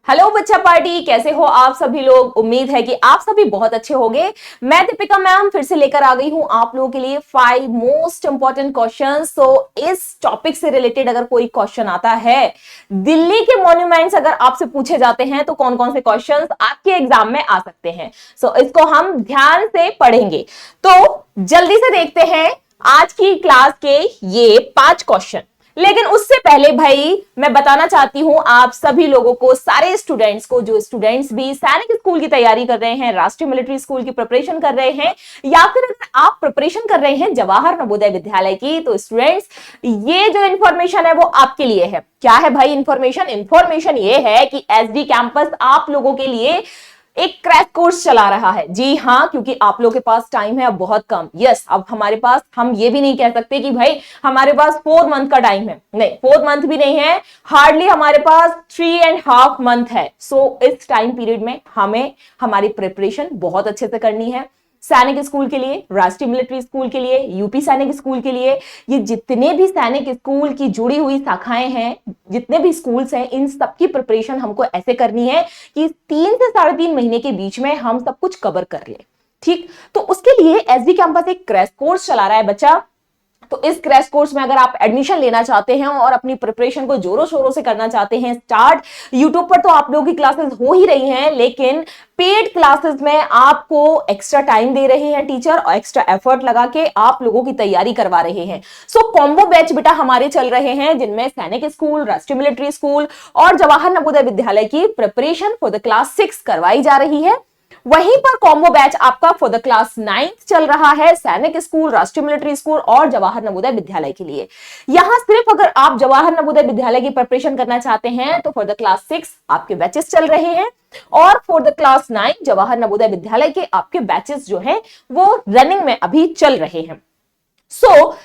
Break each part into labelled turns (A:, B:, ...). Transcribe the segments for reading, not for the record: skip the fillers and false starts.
A: Hello बच्चा party, कैसे हो आप सभी लोग। उम्मीद है कि आप सभी बहुत अच्छे होंगे। मैं दीपिका मैम फिर से लेकर आ गई हूं आप लोगों के लिए 5 मोस्ट इंपॉर्टेंट क्वेश्चंस। तो इस टॉपिक से रिलेटेड अगर कोई क्वेश्चन आता है, दिल्ली के मॉन्यूमेंट्स अगर आपसे पूछे जाते हैं तो कौन कौन से क्वेश्चंस आपके एग्जाम में आ सकते हैं। सो इसको हम ध्यान से पढ़ेंगे। तो जल्दी से देखते हैं आज की क्लास के ये 5 क्वेश्चन। लेकिन उससे पहले भाई मैं बताना चाहती हूं आप सभी लोगों को, सारे स्टूडेंट्स को, जो स्टूडेंट्स भी सैनिक स्कूल की तैयारी कर रहे हैं, राष्ट्रीय मिलिट्री स्कूल की प्रिपरेशन कर रहे हैं, या फिर अगर आप प्रिपरेशन कर रहे हैं जवाहर नवोदय विद्यालय की, तो स्टूडेंट्स ये जो इंफॉर्मेशन है वो आपके लिए है। क्या है भाई इंफॉर्मेशन ये है कि एसडी कैंपस आप लोगों के लिए एक क्रैश कोर्स चला रहा है। जी हाँ, क्योंकि आप लोगों के पास टाइम है अब बहुत कम। यस, अब हमारे पास, हम ये भी नहीं कह सकते कि भाई हमारे पास 4 मंथ का टाइम है। नहीं, 4 मंथ भी नहीं है, हार्डली हमारे पास 3.5 मंथ है। सो इस टाइम पीरियड में हमें हमारी प्रिपरेशन बहुत अच्छे से करनी है। सैनिक स्कूल के लिए, राष्ट्रीय मिलिट्री स्कूल के लिए, यूपी सैनिक स्कूल के लिए, ये जितने भी सैनिक स्कूल की जुड़ी हुई शाखाएं हैं, जितने भी स्कूल्स हैं, इन सबकी प्रिपरेशन हमको ऐसे करनी है कि 3 से 3.5 महीने के बीच में हम सब कुछ कवर कर ले। ठीक, तो उसके लिए एसडी कैंपस एक क्रैश कोर्स चला रहा है बच्चा। तो इस क्रैश कोर्स में अगर आप एडमिशन लेना चाहते हैं और अपनी प्रिपरेशन को जोरों शोरों से करना चाहते हैं स्टार्ट, यूट्यूब पर तो आप लोगों की क्लासेस हो ही रही हैं, लेकिन पेड क्लासेस में आपको एक्स्ट्रा टाइम दे रहे हैं टीचर और एक्स्ट्रा एफर्ट लगा के आप लोगों की तैयारी करवा रहे हैं। सो कॉम्बो बैच बेटा हमारे चल रहे हैं, जिनमें सैनिक स्कूल, राष्ट्रीय मिलिट्री स्कूल और जवाहर नवोदय विद्यालय की प्रिपरेशन फॉर द क्लास 6 करवाई जा रही है। वहीं पर कॉम्बो बैच आपका फॉर द क्लास 9 चल रहा है, सैनिक स्कूल, राष्ट्रीय मिलिट्री स्कूल और जवाहर नवोदय विद्यालय के लिए। यहां सिर्फ अगर आप जवाहर नवोदय विद्यालय की प्रिपरेशन करना चाहते हैं तो फॉर द क्लास 6 आपके बैचेस चल रहे हैं, और for the class 9 Jawahar Navodaya Vidyalaya के आपके बैचेस जो हैं वो रनिंग में अभी चल रहे हैं। सो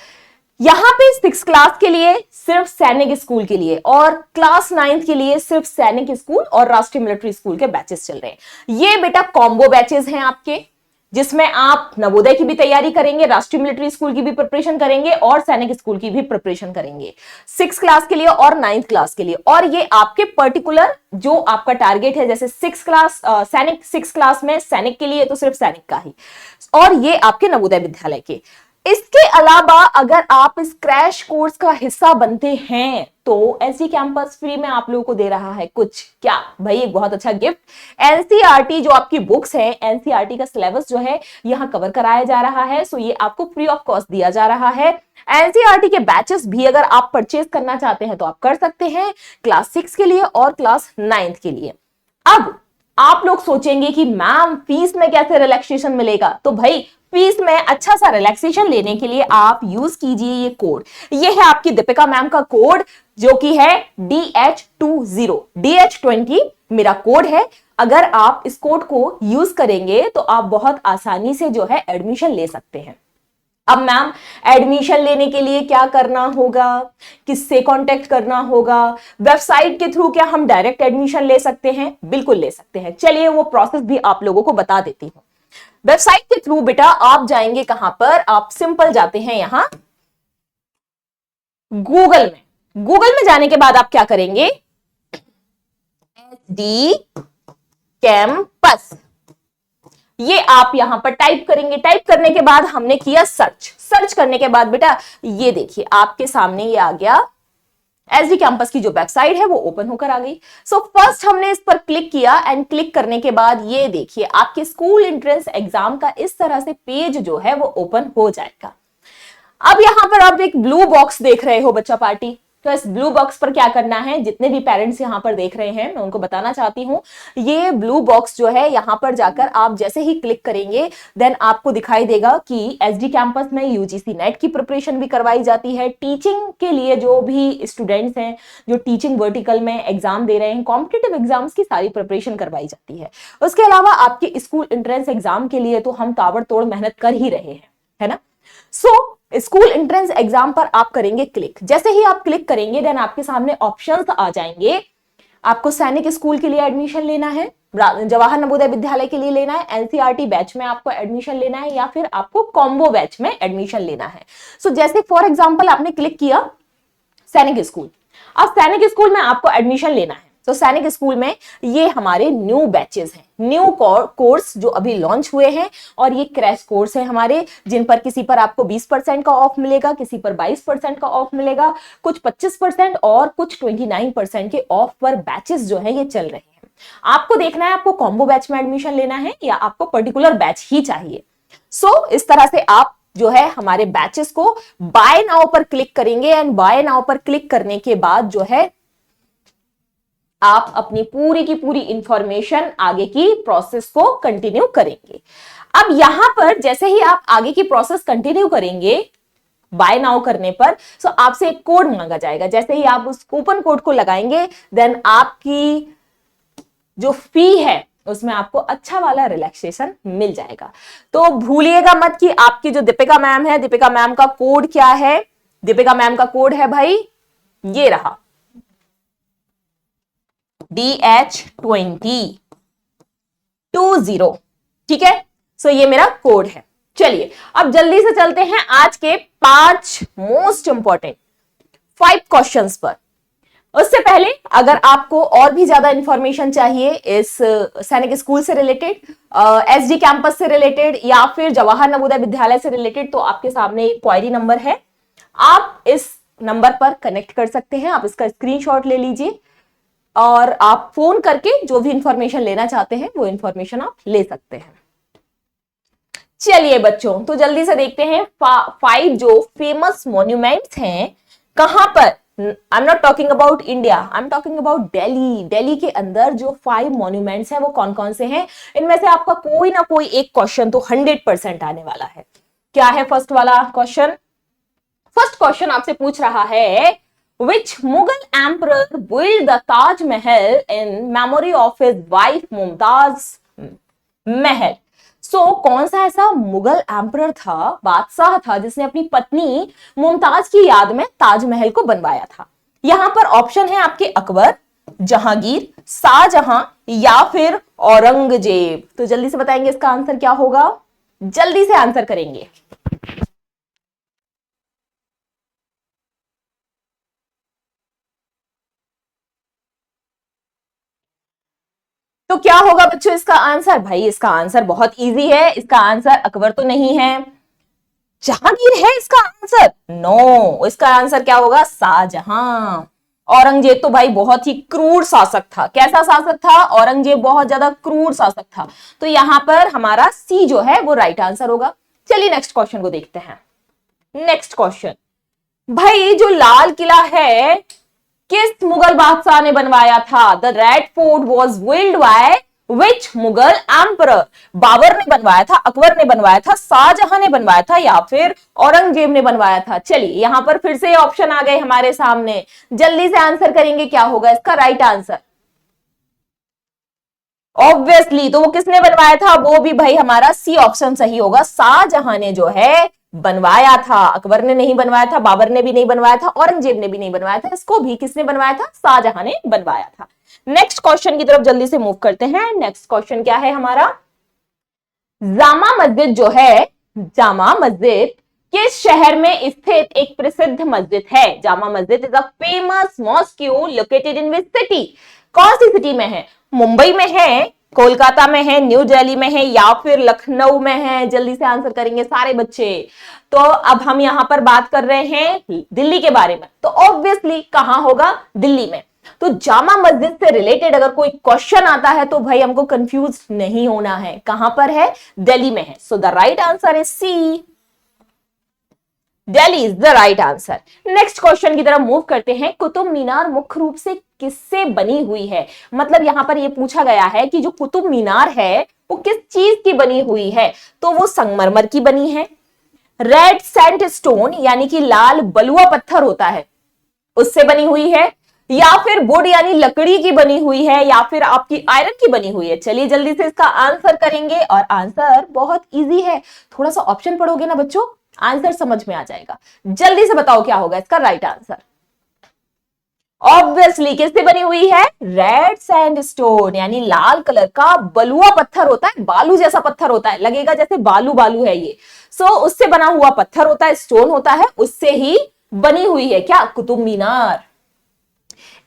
A: यहां पे 6 क्लास के लिए सिर्फ सैनिक स्कूल के लिए और क्लास 9 के लिए सिर्फ सैनिक स्कूल और राष्ट्रीय मिलिट्री स्कूल के बैचेस चल रहे हैं। ये बेटा कॉम्बो बैचेस हैं आपके, जिसमें आप नवोदय की भी तैयारी करेंगे, राष्ट्रीय मिलिट्री स्कूल की भी प्रिपरेशन करेंगे और सैनिक स्कूल की भी प्रिपरेशन करेंगे, 6 क्लास के लिए और 9th क्लास के लिए। और ये आपके पर्टिकुलर जो आपका टारगेट है, जैसे 6 क्लास सैनिक 6 क्लास में सैनिक के लिए तो सिर्फ सैनिक का ही, और ये आपके नवोदय विद्यालय के। इसके अलावा अगर आप इस क्रैश कोर्स का हिस्सा बनते हैं तो एसडी कैंपस फ्री में आप लोगों को दे रहा है कुछ, क्या भाई, एक बहुत अच्छा गिफ्ट। एनसीईआरटी जो आपकी बुक्स है, एनसीईआरटी का सिलेबस जो है यहां कवर कराया जा रहा है। सो ये आपको फ्री ऑफ कॉस्ट दिया जा रहा है। एनसीईआरटी के बैचेस भी अगर आप परचेज करना चाहते हैं तो आप कर सकते हैं, क्लास 6 के लिए और क्लास 9th के लिए। अब आप लोग सोचेंगे कि मैम फीस में कैसे रिलैक्सेशन मिलेगा, तो भाई फीस में अच्छा सा रिलैक्सेशन लेने के लिए आप यूज कीजिए ये कोड। ये है आपकी दीपिका मैम का कोड, जो कि है DH20, DH20 मेरा कोड है। अगर आप इस कोड को यूज करेंगे तो आप बहुत आसानी से जो है एडमिशन ले सकते हैं। अब मैम एडमिशन लेने के लिए क्या करना होगा, किससे कांटेक्ट करना होगा, वेबसाइट के थ्रू क्या हम डायरेक्ट एडमिशन ले सकते हैं? बिल्कुल ले सकते हैं। चलिए वो प्रोसेस भी आप लोगों को बता देती हूं। वेबसाइट के थ्रू बेटा आप जाएंगे कहां पर, आप सिंपल जाते हैं यहां गूगल में जाने के बाद आप क्या करेंगे, एसडी कैंपस, ये आप यहां पर टाइप करेंगे। टाइप करने के बाद हमने किया सर्च करने के बाद बेटा ये देखिए आपके सामने ये आ गया, एसडी कैंपस की जो वेबसाइट है वो ओपन होकर आ गई। सो फर्स्ट हमने इस पर क्लिक किया एंड क्लिक करने के बाद ये देखिए आपके स्कूल एंट्रेंस एग्जाम का इस तरह से पेज जो है वो ओपन हो जाएगा। अब यहां पर आप एक ब्लू बॉक्स देख रहे हो बच्चा पार्टी, तो इस ब्लू बॉक्स पर क्या करना है, जितने भी पेरेंट्स यहां पर देख रहे हैं मैं उनको बताना चाहती हूं, ये ब्लू बॉक्स जो है यहां पर जाकर आप जैसे ही क्लिक करेंगे देन आपको दिखाई देगा कि एसडी कैंपस में यूजीसी नेट की प्रिपरेशन भी करवाई जाती है। टीचिंग के लिए जो भी स्टूडेंट्स हैं जो टीचिंग वर्टिकल में एग्जाम दे रहे हैं, कॉम्पिटिटिव एग्जाम्स की सारी प्रिपरेशन करवाई जाती है। उसके अलावा आपके स्कूल एंट्रेंस एग्जाम के लिए तो हम ताबड़तोड़ मेहनत कर ही रहे हैं, है ना। सो स्कूल एंट्रेंस एग्जाम पर आप करेंगे क्लिक। जैसे ही आप क्लिक करेंगे देन आपके सामने ऑप्शंस आ जाएंगे। आपको सैनिक स्कूल के लिए एडमिशन लेना है, जवाहर नवोदय विद्यालय के लिए लेना है, एनसीईआरटी बैच में आपको एडमिशन लेना है, या फिर आपको कॉम्बो बैच में एडमिशन लेना है। सो जैसे फॉर एग्जांपल आपने क्लिक किया सैनिक स्कूल, अब सैनिक स्कूल में आपको एडमिशन लेना है। तो सैनिक स्कूल में ये हमारे न्यू बैचेस हैं, न्यू कोर्स जो अभी लॉन्च हुए हैं, और ये क्रैश कोर्स है हमारे, जिन पर किसी पर आपको 20% का ऑफ मिलेगा, किसी पर 22% का ऑफ मिलेगा, कुछ 25% और कुछ 29% के ऑफ पर बैचेस जो है ये चल रहे हैं। आपको देखना है आपको कॉम्बो बैच में एडमिशन लेना है या आपको पर्टिकुलर बैच ही चाहिए। इस तरह से आप जो है हमारे बैचेस को बाय नाउ पर क्लिक करेंगे, एंड बाय नाउ पर क्लिक करने के बाद जो है आप अपनी पूरी की पूरी इंफॉर्मेशन आगे की प्रोसेस को कंटिन्यू करेंगे। अब यहां पर जैसे ही आप आगे की प्रोसेस कंटिन्यू करेंगे बाय नाउ करने पर, तो आपसे एक कोड मांगा जाएगा। जैसे ही आप उस कूपन कोड को लगाएंगे, देन आपकी जो फी है उसमें आपको अच्छा वाला रिलैक्सेशन मिल जाएगा। तो भूलिएगा मत कि आपकी जो दीपिका मैम है, दीपिका मैम का कोड क्या है? दीपिका मैम का कोड है भाई ये रहा, DH20। ठीक है, सो ये मेरा कोड है। चलिए अब जल्दी से चलते हैं आज के 5 मोस्ट इंपॉर्टेंट 5 क्वेश्चंस पर। उससे पहले अगर आपको और भी ज्यादा इंफॉर्मेशन चाहिए इस सैनिक स्कूल से रिलेटेड, SD कैंपस से रिलेटेड या फिर जवाहर नवोदय विद्यालय से रिलेटेड, तो आपके सामने एक क्वेरी नंबर है, आप इस नंबर पर कनेक्ट कर सकते हैं। आप इसका स्क्रीनशॉट ले लीजिए और आप फोन करके जो भी इंफॉर्मेशन लेना चाहते हैं वो इंफॉर्मेशन आप ले सकते हैं। चलिए बच्चों, तो जल्दी से देखते हैं 5 जो फेमस मॉन्यूमेंट्स हैं कहां पर। I am not talking about India, I am talking about Delhi. Delhi के अंदर जो 5 मॉन्यूमेंट्स हैं वो कौन कौन से हैं, इनमें से आपका कोई ना कोई एक क्वेश्चन तो 100% आने वाला है। क्या है फर्स्ट वाला क्वेश्चन? फर्स्ट क्वेश्चन आपसे पूछ रहा है, which Mughal emperor built the Taj Mahal in memory of his wife Mumtaz Mahal? कौन सा ऐसा मुगल एम्परर था, बादशाह था, जिसने अपनी पत्नी मुमताज की याद में ताजमहल को बनवाया था? यहां पर ऑप्शन है आपके अकबर, जहांगीर, शाहजहां या फिर औरंगजेब। तो जल्दी से बताएंगे इसका आंसर क्या होगा, जल्दी से आंसर करेंगे। तो क्या होगा बच्चों इसका आंसर? भाई इसका आंसर बहुत इजी है, इसका आंसर अकबर तो नहीं है, जहांगीर है इसका आंसर। नो, इसका आंसर क्या होगा? शाहजहां। औरंगजेब तो भाई बहुत ही क्रूर शासक था। कैसा शासक था? औरंगजेब बहुत ज्यादा क्रूर शासक था। तो यहां पर हमारा सी जो है वो राइट आंसर होगा। चलिए नेक्स्ट क्वेश्चन को देखते हैं। नेक्स्ट क्वेश्चन, भाई जो लाल किला है किस मुगल बादशाह ने बनवाया था? The Red Fort was build by which Mughal emperor? Babur ने बनवाया था, अकबर ने बनवाया था, शाहजहां ने बनवाया था या फिर औरंगजेब ने बनवाया था? चलिए यहां पर फिर से ऑप्शन आ गए हमारे सामने, जल्दी से आंसर करेंगे क्या होगा इसका राइट आंसर। ऑब्वियसली तो वो किसने बनवाया था? वो भी भाई हमारा सी ऑप्शन सही होगा, शाहजहां ने जो है बनवाया था। अकबर ने नहीं बनवाया था, बाबर ने भी नहीं बनवाया था, औरंगजेब ने भी नहीं बनवाया था, इसको भी किसने बनवाया था? शाहजहां ने बनवाया था। नेक्स्ट क्वेश्चन की तरफ जल्दी से मूव करते हैं। नेक्स्ट क्वेश्चन क्या है हमारा? जामा मस्जिद जो है, जामा मस्जिद किस शहर में स्थित एक प्रसिद्ध मस्जिद है? Jama Masjid is a famous mosque located in which city? कौन सी सिटी में है? मुंबई में है, कोलकाता में है, न्यू दिल्ली में है या फिर लखनऊ में है? जल्दी से आंसर करेंगे सारे बच्चे। तो अब हम यहां पर बात कर रहे हैं दिल्ली के बारे में, तो ऑब्वियसली कहां होगा? दिल्ली में। तो जामा मस्जिद से रिलेटेड अगर कोई क्वेश्चन आता है तो भाई हमको कंफ्यूज नहीं होना है, कहां पर है? दिल्ली में है। So the right answer is C, Delhi is the right answer. Next question की तरफ मूव करते हैं। कुतुब मीनार मुख्य रूप से किससे बनी हुई है? मतलब यहां पर यह पूछा गया है कि जो कुतुब मीनार है वो किस चीज की बनी हुई है? तो वो संगमरमर की बनी है, रेड सैंडस्टोन यानी कि लाल बलुआ पत्थर होता है उससे बनी हुई है, या फिर वुड यानी लकड़ी की बनी हुई है, या फिर आपकी आयरन की बनी हुई है? चलिए जल्दी से इसका आंसर करेंगे और आंसर बहुत इजी है, थोड़ा सा ऑप्शन पढ़ोगे ना बच्चों आंसर समझ में आ जाएगा। जल्दी से बताओ क्या होगा इसका राइट आंसर। ऑब्वियसली किससे बनी हुई है? रेड सैंडस्टोन यानी लाल कलर का बलुआ पत्थर होता है, बालू जैसा पत्थर होता है, लगेगा जैसे बालू बालू है ये। उससे बना हुआ पत्थर होता है, स्टोन होता है, उससे ही बनी हुई है क्या? Qutub Minar.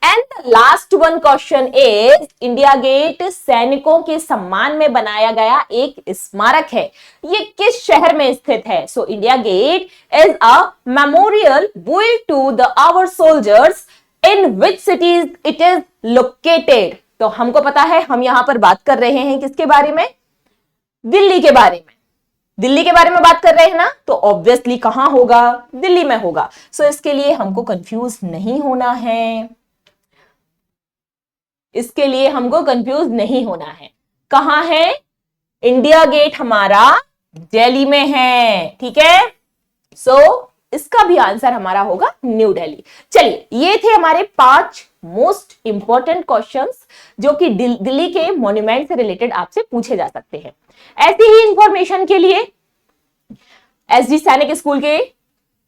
A: And the last one question is, India Gate सैनिकों के सम्मान में बनाया गया एक स्मारक है, ये किस शहर में स्थित है? So India Gate is a memorial built to the our soldiers, in which cities it is located? तो हमको पता है हम यहां पर बात कर रहे हैं किसके बारे में? दिल्ली के बारे में। दिल्ली के बारे में बात कर रहे हैं ना, तो ऑब्वियसली कहां होगा? दिल्ली में होगा। सो इसके लिए हमको कंफ्यूज नहीं होना है, इसके लिए हमको कंफ्यूज नहीं होना है। कहां है? इंडिया गेट हमारा दिल्ली में है, ठीक है। सो इसका भी आंसर हमारा होगा न्यू दिल्ली। चलिए, ये थे हमारे 5 मोस्ट इंपॉर्टेंट क्वेश्चंस जो कि दिल्ली के मॉन्यूमेंट से रिलेटेड आपसे पूछे जा सकते हैं। ऐसी ही इंफॉर्मेशन के लिए एसडी सैनिक स्कूल के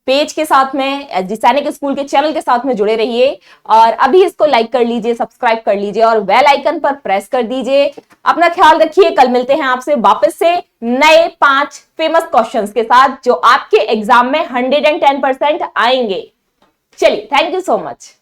A: पेज के साथ में, एसडी सैनिक स्कूल के चैनल के साथ में जुड़े रहिए और अभी इसको लाइक कर लीजिए, सब्सक्राइब कर लीजिए और बेल आइकन पर प्रेस कर दीजिए। अपना ख्याल रखिए। कल मिलते हैं आपसे वापस से नए 5 फेमस क्वेश्चंस के साथ जो आपके एग्जाम में 110% आएंगे। चलिए, थैंक यू सो मच।